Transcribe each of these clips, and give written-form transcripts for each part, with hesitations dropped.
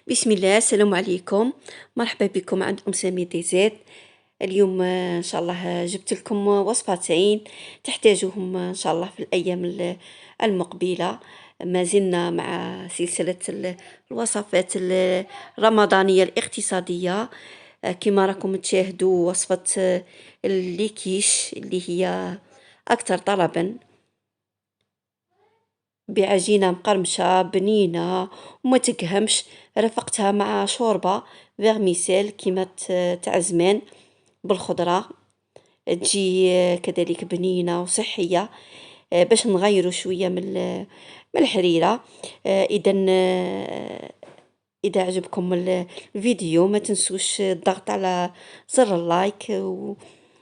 بسم الله، السلام عليكم. مرحبا بكم عند سامي دي زيت. اليوم ان شاء الله جبت لكم وصفتين تحتاجوهم ان شاء الله في الايام المقبله. ما زلنا مع سلسله الوصفات الرمضانيه الاقتصاديه. كما راكم تشاهدوا وصفه الليكيش اللي هي اكثر طلبا، بعجينة مقرمشة بنينة وما تقهمش. رفقتها مع شوربة فيغميسيل كيما تاع زمان بالخضرة، تجي كذلك بنينة وصحية. باش نغيروا شوية من الحريرة. اذا اذا عجبكم الفيديو ما تنسوش الضغط على زر اللايك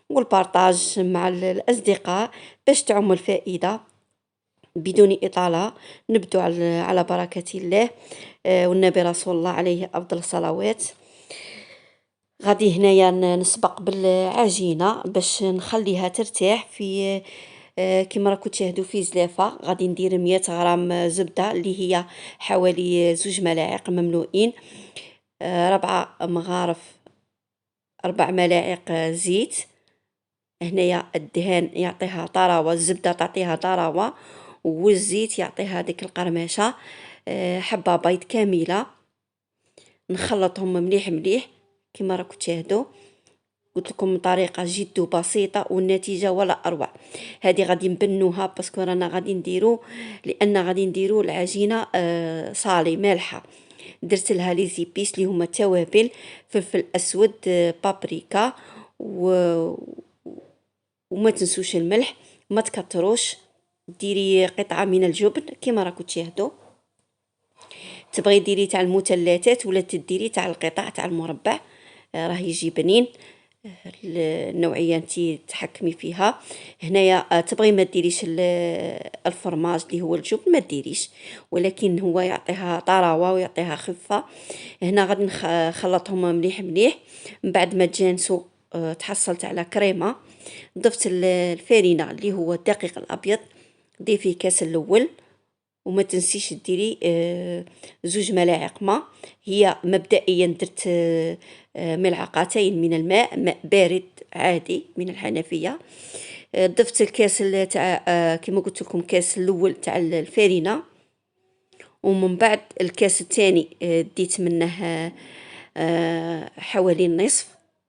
والبارطاج مع الاصدقاء باش تعم الفائدة. بدون إطالة نبدو على بركة الله. والنبي رسول الله عليه أفضل الصلوات. غادي هنايا نسبق بالعجينة باش نخليها ترتاح في كما راكم تشاهدوا في زلافة. غادي ندير 100 غرام زبدة اللي هي حوالي 2 ملاعق مملوئين، 4 مغارف، 4 ملاعق زيت. هنايا الدهان يعطيها طراوة، الزبدة تعطيها طراوة والزيت يعطيها ديك القرمشة. حبة بيض كاملة نخلطهم مليح مليح كما راكم تشاهدوا. قلت لكم طريقة جد بسيطة والنتيجة ولا أروع. هذه غادي نبنوها باسكو رانا غادي نديرو، لأن غادي نديرو العجينة صالي مالحة. درت لها لي زيبيس اللي هما توابل، فلفل أسود، بابريكا وما تنسوش الملح. ما تكتروش. ديري قطعة من الجبن كما راكم تشاهدوا. تبغي ديري تاع المثلثات ولا تديري تاع القطع تاع المربع، راه يجي بنين. النوعيه انت تحكمي فيها. هنايا تبغي ما ديريش الفرماج اللي هو الجبن ما ديريش، ولكن هو يعطيها طراوه ويعطيها خفه. هنا غادي نخلطهم مليح مليح. من بعد ما تجانسوا تحصلت على كريمه. ضفت الفارينه اللي هو الدقيق الابيض، ضيفي كاس الاول. وما تنسيش ديري 2 ملاعق ماء. هي مبدئيا درت ملعقتين من الماء، ماء بارد عادي من الحنفيه. ضفت الكاس تاع كما قلت لكم كاس الاول تاع الفارينه، ومن بعد الكاس الثاني ديت منه حوالي النصف.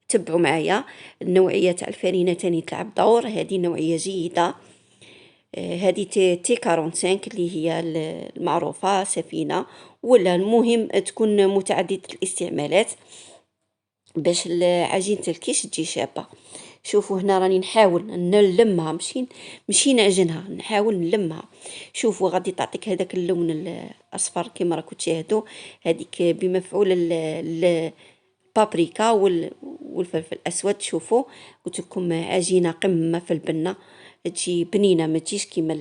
تبعوا معايا النوعيه تاع الفارينه تاني تلعب دور، هذه نوعيه جيده. هذه تي 45 اللي هي المعروفة سفينة، ولا المهم تكون متعددة الاستعمالات باش عجينة الكيش تجي شابة. شوفوا هنا راني نحاول نلمها، مشي نعجنها، نحاول نلمها. شوفوا غادي تعطيك هذاك اللون الاصفر كما راكم تشاهدوا. هذيك بمفعول البابريكا والفلفل الاسود. شوفوا قلت لكم عجينه قمه في البنه، تجي بنينه ما تجيش كيما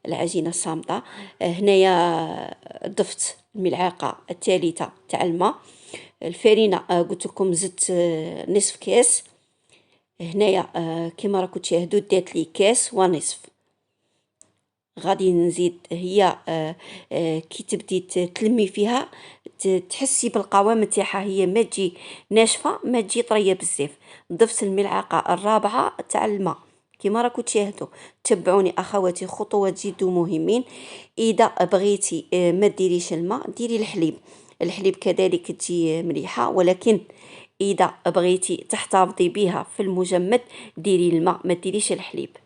العجينه الصامته. هنايا ضفت الملعقه الثالثه تاع الماء. الفارينه قلت لكم زدت نصف كاس. هنايا كما راكم تشاهدوا دات لي كاس ونصف. غادي نزيد هي كي تبدي تلمي فيها تحسي بالقوام تاعها، هي ما تجي ناشفه ما تجي طريه بزاف. ضفت الملعقه الرابعه تاع الماء كما راكم تشاهدوا. تبعوني اخواتي، خطوات جد مهمين. اذا بغيتي ما ديريش الماء ديري الحليب. الحليب كذلك تجي مليحه، ولكن اذا بغيتي تحتفظي بها في المجمد ديري الماء ما ديريش الحليب.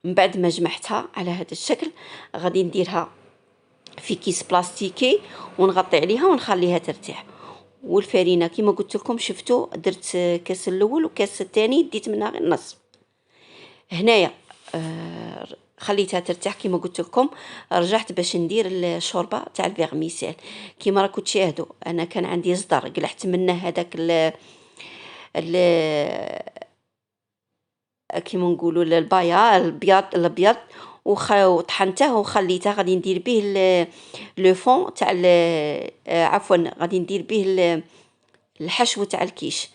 من بعد ما جمعتها على هذا الشكل غادي نديرها في كيس بلاستيكي ونغطي عليها ونخليها ترتاح. والفارينه كما قلت لكم شفتوا درت كاس الاول وكاس الثاني ديت منها غير النصف. هنايا خليتها ترتاح كما قلت لكم. رجعت باش ندير الشوربه تاع الفيغميسيل. كما راكم تشاهدوا انا كان عندي صدر قلعت منه هذاك كيما نقولوا البايا الابيض وطحنته وخليته. غادي ندير به لو فون تاع عفوا غادي ندير به الحشو تاع الكيش.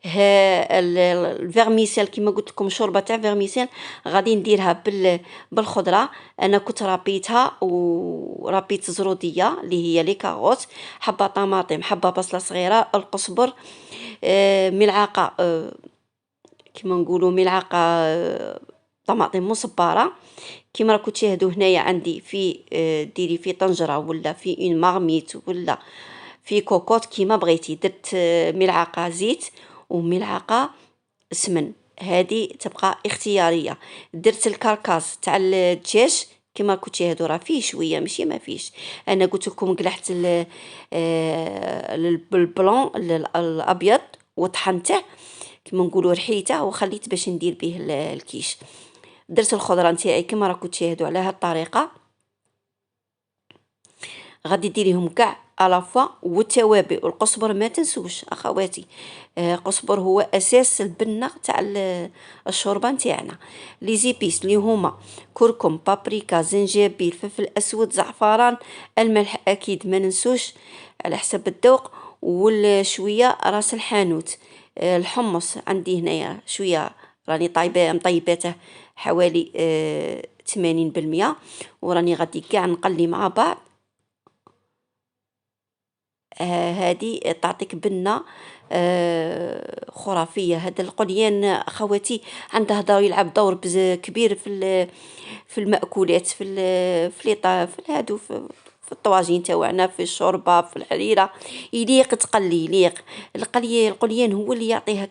الفيرميسيل كما قلت لكم، شوربه تاع فيرميسيل غادي نديرها بالخضره. انا كنت رابيتها، ورابيت زروديه اللي هي لي كاروت، حبه طماطم، حبه بصله صغيره، القزبر، ملعقه، كما نقولوا ملعقه طماطم مصبره. كما راكم تشاهدوا هنايا عندي في ديري في طنجره ولا في اون مارميت ولا في كوكوط كيما بغيتي. درت ملعقه زيت وملعقه سمن، هذه تبقى اختياريه. درت الكركاز تاع الدجاج كما راكم تشاهدوا، راه فيه شويه ماشي ما فيش. انا قلت لكم قلحت البلون الابيض وطحنته كما نقولوا رحيته وخليت باش ندير به الكيش. درت الخضره نتاعي كما راكم تشاهدوا على هذه الطريقه. غادي ديريهم كاع على فوا، والتوابل والقزبر ما تنسوش اخواتي. قزبر هو اساس البنه تاع الشوربه نتاعنا. لي زيبيس اللي هما كركم، بابريكا، زنجبيل، فلفل اسود، زعفران، الملح اكيد ما ننسوش على حسب الذوق، والشويه راس الحانوت. الحمص عندي هنايا شويه، راني مطيباته حوالي 80%، وراني غادي كاع نقلي مع بعض. هذه تعطيك بنة خرافية. هذا القليان خواتي عنده يلعب دور كبير في المأكولات، في هادو، في الطواجين تاوعنا، في الشوربه، في الحريره. يليق تقلي، يليق القليان هو اللي يعطيها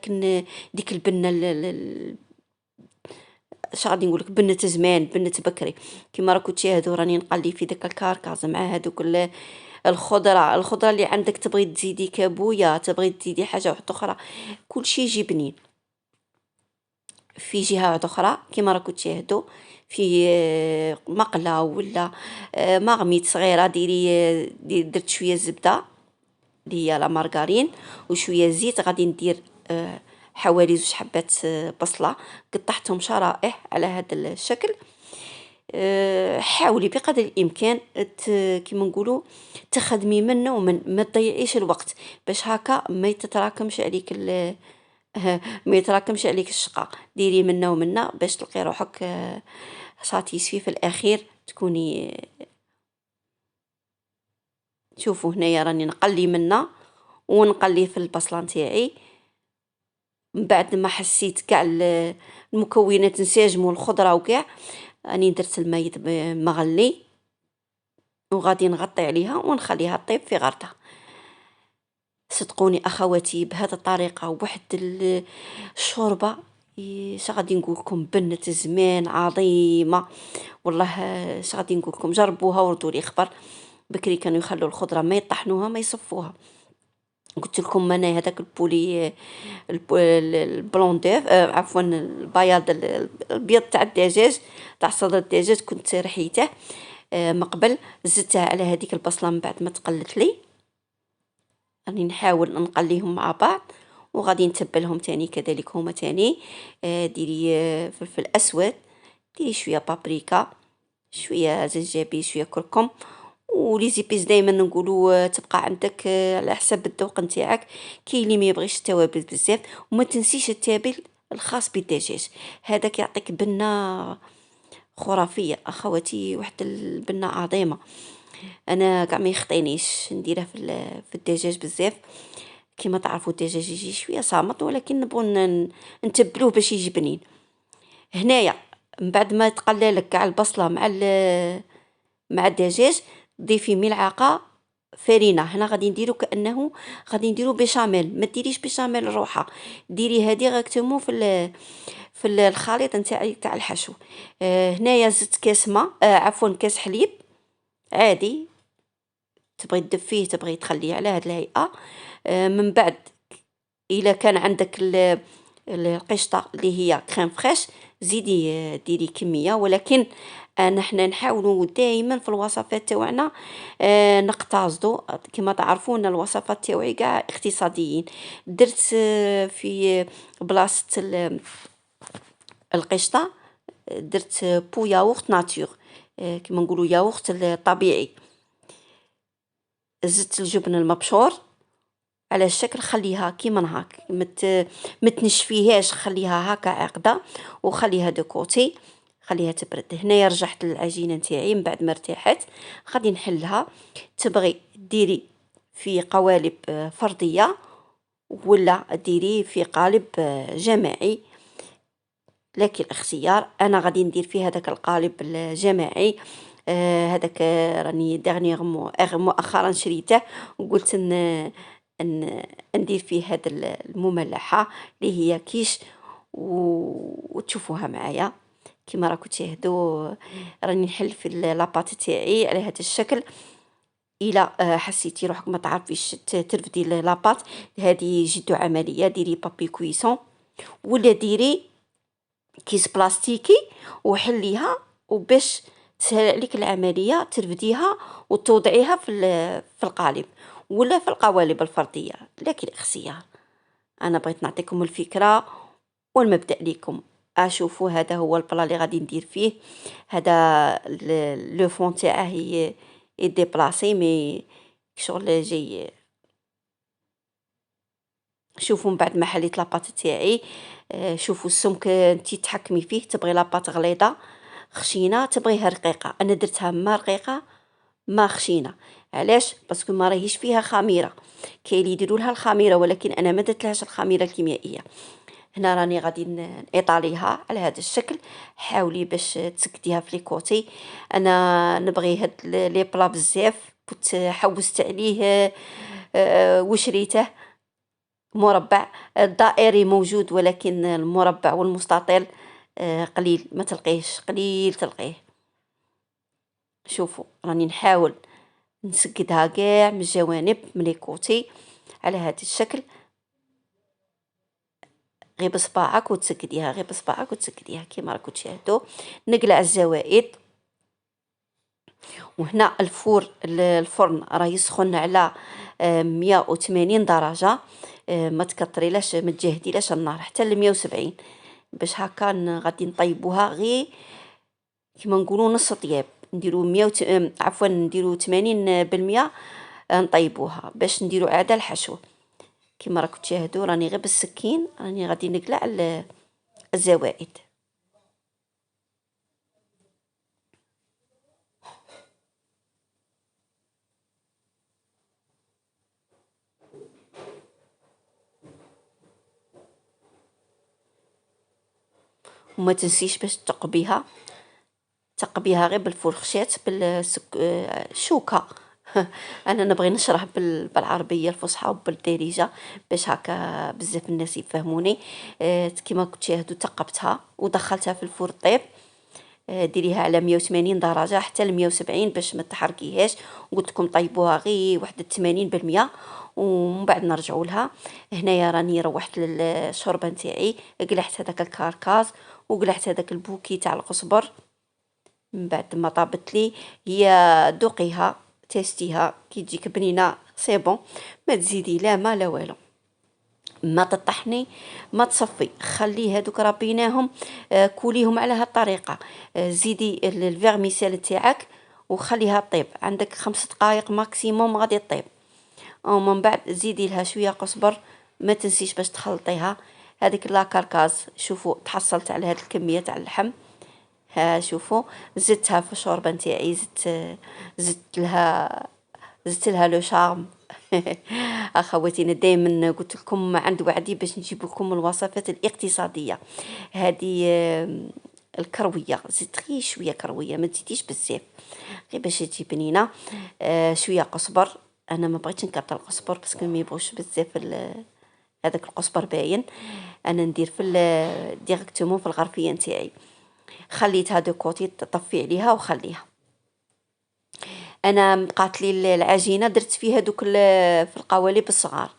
ديك البنه اش غادي نقولك، بنة زمان، بنة بكري. كما راكم تشاهدوا راني نقلي في داك الكركاز مع هذوك الخضره اللي عندك. تبغي تزيدي كابويا، تبغي تزيدي حاجه واحده اخرى، كل شيء يجي بنين. في جهه واحده اخرى كما راكم تشاهدوا في مقله ولا مغميت صغيره، درت شويه زبده اللي هي لا مارغرين وشويه زيت. غادي ندير حوالي 2 حبات بصله، قطعتهم شرائح على هذا الشكل. حاولي بقدر الامكان كيما نقولوا تخدمي منه ومن ما تضيعيش الوقت، باش هكا ما يتراكمش عليك ما يتراكمش عليك الشقاء. ديري منه ومنه باش تلقي روحك ساتيسفي في الاخير، تكوني. شوفوا هنايا راني نقلي منه ونقلي في البصله نتاعي. من بعد ما حسيت كاع المكونات انسجموا، الخضره وكاع، راني درت الماء مغلي وغادي نغطي عليها ونخليها طيب في غرتها. صدقوني اخواتي بهذه الطريقه واحد الشوربه اش غادي نقول لكم، بنه زمان عظيمه والله. اش غادي نقول لكم، جربوها وردوا لي خبر. بكري كانوا يخلوا الخضره ما يطحنوها ما يصفوها. قلت لكم انا هذاك البولي البلون ديف، عفوا البياض البيض تاع الدجاج تاع صدر الدجاج كنت رحيته من قبل. زدتها على هذيك البصله من بعد ما تقلت لي. راني نحاول نقليهم مع بعض وغادي نتبلهم تاني كذلك هما تاني. ديري فلفل اسود، ديري شويه بابريكا، شويه زنجبيل، شويه كركم، ولي زيبيس دائما نقولوا تبقى عندك على حسب الذوق نتاعك. كاين اللي ما يبغيش التوابل بزاف، وما تنسيش التابل الخاص بالدجاج، هذاك يعطيك بنه خرافيه اخواتي، واحد البنه عظيمه. انا كاع ما يخطينيش نديرها في الدجاج بزاف. كما تعرفوا الدجاج يجي شويه صامت، ولكن نبغوا نتبلوه باش يجي بنين. هنايا من بعد ما تقلالك كاع البصله مع الدجاج، ضيفي ملعقه فرينه. هنا غادي نديرو كانه غادي نديرو بيشاميل، ما ديريش بيشاميل روحها، ديري هذه غاكتمو في الخليط نتاعي تاع الحشو. هنايا زدت كاس ماء، عفوا كاس حليب عادي، تبغي تدفيه تبغي تخليه على هذه الهيئه. من بعد الا كان عندك القشطه اللي هي كريم فريش، زيدي ديري كميه، ولكن نحنا نحاولوا دائما في الوصفات تاعنا نقتصدوا. كما تعرفون الوصفات تاعي كاع اقتصاديين. درت في بلاصه القشطه درت بو ياغورت ناتور، كما نقولوا ياغورت طبيعي. زدت الجبن المبشور على الشكل، خليها كيما هاك، متنشفيهاش، خليها هكا عقده وخليها دو كوتي، خليها تبرد. هنايا رجعت للعجينه نتاعي من بعد ما ارتاحت، غادي نحلها. تبغي ديري في قوالب فرديه ولا ديري في قالب جماعي، لك الاختيار. انا غادي ندير في هذاك القالب الجماعي. هذاك راني مؤخرا شريته، وقلت ان ندير فيه هذا المملحه اللي هي كيش، وتشوفوها معايا كما راكم تشاهدوا. راني نحل في لاباط تاعي على هذا الشكل. الى حسيتي روحك ما تعرفيش ترفدي لاباط هذه جد عمليه، ديري بابي كويسون ولا ديري كيس بلاستيكي وحليها، وباش تسهل عليك العمليه ترفديها وتوضعيها في القالب ولا في القوالب الفرديه، لكن اختيار. انا بغيت نعطيكم الفكره والمبدا ليكم. اشوفوا هذا هو البلا اللي غادي ندير فيه. هذا لو فون تاعه هي ديبلاسي مي شغل جاي. شوفوا من بعد ما حليت لاباط تاعي، شوفوا السمك انتي تحكمي فيه. تبغي لاباط غليظه خشينه، تبغيها رقيقه. انا درتها ما رقيقه ما خشينه. علاش؟ باسكو ما راهيش فيها خميره. كاين اللي يديروا لها الخميره، ولكن انا ما درتلهاش الخميره الكيميائيه. هنا راني غادي نيطاليها على هذا الشكل. حاولي باش تسكديها في لي كوتي. انا نبغي هاد لي بلا بزاف، كنت حوست عليه وشريته مربع. الدائري موجود، ولكن المربع والمستطيل قليل، ما تلقيهش، قليل تلقيه. شوفوا راني نحاول نسقدها كاع من الجوانب من لي كوتي على هذا الشكل. غير بصباعك وتسقديها، غير بصباعك وتسقديها كيما راكم تشاهدوا. نقلع الزوائد. وهنا الفرن راه يسخن على 180 درجه. ما تكتريلاش، ما تجهديلاش النار حتى ل 170، باش هكا غادي نطيبوها غير كيما نقولوا نص طياب. نديروا 100 عفوا نديروا 80%. نطيبوها باش نديروا عاده الحشو. كما راكم تشاهدوا راني غير بالسكين راني غادي نقلع الزوائد. وما تنسيش باش تقبيها غير بالفرشات بالشوكه. انا نبغي نشرح بالعربيه الفصحى وبالدارجه باش هكا بزاف الناس يفهموني. كما كنت تشاهدوا ثقبتها ودخلتها في الفرن طيب. ديريها على 180 درجه حتى ل 170 باش ما تحرقيهاش. قلت لكم طيبوها غير واحد 80%، ومن بعد نرجعوا لها. هنايا راني روحت للشوربه نتاعي، قلعت هذاك الكركاز وقلعت هذاك البوكي تاع القزبر. من بعد ما طابت لي هي دوقيها تيستيها كي تجيك بنينه سي بون. ما تزيدي لا ما لا والو، ما تطحني ما تصفي. خلي هذوك ربيناهم كوليهم على هالطريقه. زيدي الفيرميسيل تاعك وخليها طيب عندك 5 دقائق ماكسيموم غادي طيب. ومن بعد زيدي لها شويه قزبر. ما تنسيش باش تخلطيها هذيك لا كركاز. شوفوا تحصلت على هذه الكميه تاع اللحم. ها شوفوا زدتها في الشوربه نتاعي، زدت لها لو شارم. اخواتي دائما قلت لكم عند وعدي باش نجيب لكم الوصفات الاقتصاديه. هذه الكرويه زدت غير شويه كرويه، ما تزيديش بزاف غير باش تجي بنينه. شويه قزبر. انا ما بغيتش نكثر القزبر باسكو ما يبغوش بزاف هذاك القزبر باين. انا ندير في ديريكتومون في الغرفيه نتاعي. خليتها دو كوتي تطفي عليها وخليها. انا بقات لي العجينه درت فيها دوك في القوالب الصغار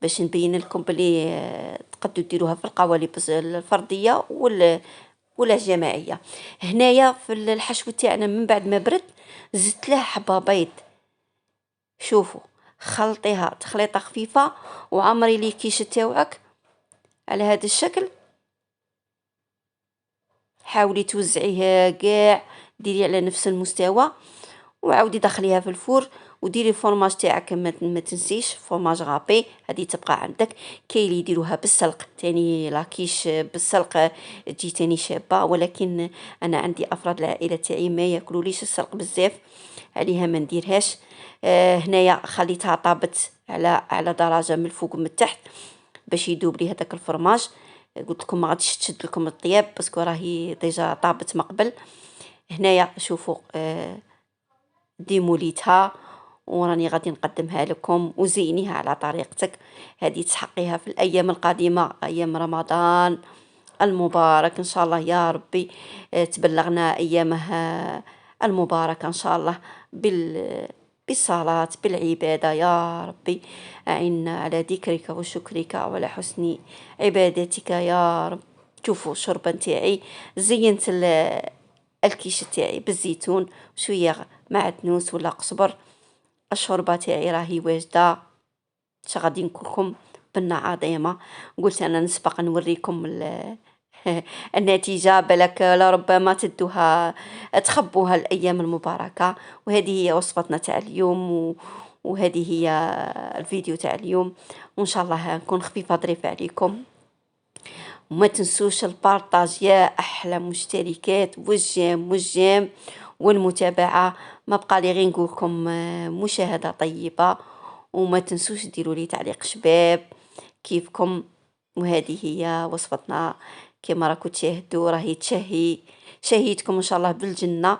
باش نبين لكم بلي تقدروا ديروها في القوالب الفرديه ولا الجماعيه. هنايا في الحشو تاعنا من بعد ما برد زدت له حبه بيض. شوفوا خلطيها تخليطه خفيفه وعمري لي كيش تاوعك على هذا الشكل. حاولي توزعيه كاع، ديري على نفس المستوى وعاودي دخليها في الفور وديري الفرماج تاعك. ما تنسيش فرماج غابي، هذه تبقى عندك. كاين اللي يديروها بالسلق تاني، لاكيش بالسلق تجي تاني شابه، ولكن انا عندي افراد العائله تاعي ما ياكلوليش السلق بزاف، عليها ما نديرهاش. هنايا خليتها طابت على درجه من الفوق ومن التحت باش يذوب لي هذاك الفرماج. قلت لكم ما غاديش تشد لكم الطياب باسكو راهي ديجا طابت من قبل. هنايا شوفوا ديموليتها وراني غادي نقدمها لكم، وزينيها على طريقتك. هذه تحقيها في الايام القادمه، ايام رمضان المبارك ان شاء الله يا ربي. تبلغنا ايامها المباركه ان شاء الله بالصلاة بالعبادة يا ربي. أعنا على ذكرك وشكرك وعلى حسن عبادتك يا رب. شوفوا الشوربة نتاعي زينت الكيش تاعي بالزيتون شوية معدنوس ولا قزبر. الشوربة تاعي راهي واجدة، غادي نكلكم بنة عظيمة. قلت أنا نسبق نوريكم النتيجة، بلك لربما تدوها تخبوها الأيام المباركة. وهذه هي وصفتنا تاع اليوم، وهذه هي الفيديو تاع اليوم، وإن شاء الله نكون خفيفة ظريفة عليكم. وما تنسوش البارطاج يا أحلى مشتركات، والجيم والمتابعة. ما بقى لي غير نقولكم مشاهدة طيبة، وما تنسوش ديروا لي تعليق شباب كيفكم. وهذه هي وصفتنا كما راكم تشاهدوا، راهي تشهي شهيتكم ان شاء الله بالجنة.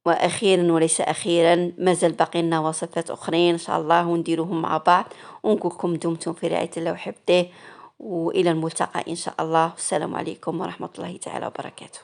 واخيرا وليس اخيرا، مازال باقي لنا وصفات اخرين ان شاء الله ونديروهم مع بعض، ونقولكم دمتم في رعاية الله وحفظه، والى الملتقى ان شاء الله. السلام عليكم ورحمة الله تعالى وبركاته.